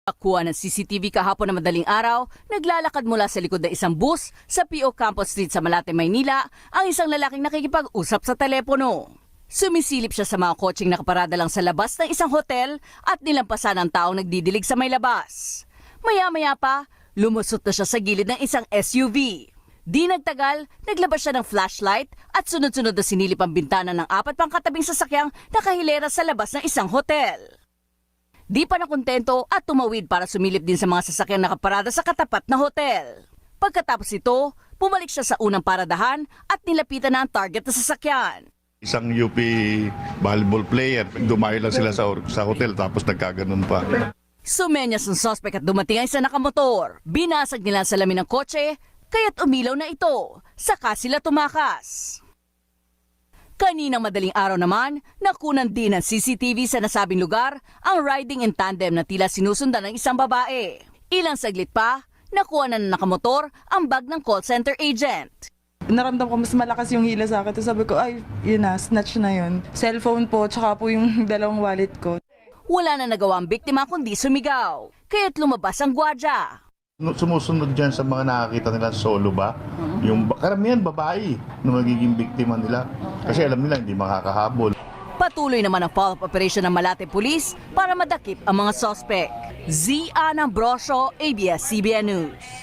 Nakuha ng CCTV kahapon na madaling araw, naglalakad mula sa likod ng isang bus sa P.O. Campos Street sa Malate, Maynila, ang isang lalaking nakikipag-usap sa telepono. Sumisilip siya sa mga kotseng nakaparada lang sa labas ng isang hotel at nilampasan ang taong nagdidilig sa may labas. Maya-maya pa, lumusot na siya sa gilid ng isang SUV. Di nagtagal, naglabas siya ng flashlight at sunod-sunod na sinilip ang bintana ng 4 pang katabing sasakyang nakahilera sa labas ng isang hotel. Di pa nakontento at tumawid para sumilip din sa mga sasakyang nakaparada sa katapat na hotel. Pagkatapos ito, bumalik siya sa unang paradahan at nilapitan na ang target na sasakyan. Isang UP volleyball player, dumayo lang sila sa hotel tapos nagkaganon pa. Sumenyas ng suspect at dumating ang isa nakamotor. Binasag nila ang salamin ng kotse, kaya't umilaw na ito. Saka sila tumakas. Kaninang madaling araw naman, nakunan din ng CCTV sa nasabing lugar ang riding in tandem na tila sinusundan ng isang babae. Ilang saglit pa, nakuha na ng nakamotor ang bag ng call center agent. Naramdam ko mas malakas yung hila sa akin. Tapos sabi ko, ay, yun na, snatch na yun. Cellphone po, tsaka po yung dalawang wallet ko. Wala na nagawa ang biktima kundi sumigaw, kaya't lumabas ang gwardiya. Sumusunod dyan sa mga nakakita nila solo ba? Yung karamihan babae na magiging biktima nila. Kasi alam nila hindi makakahabol. Patuloy naman ang follow-up operation ng Malate Police para madakip ang mga suspect. Z. Ana Ambrosio, ABS-CBN News.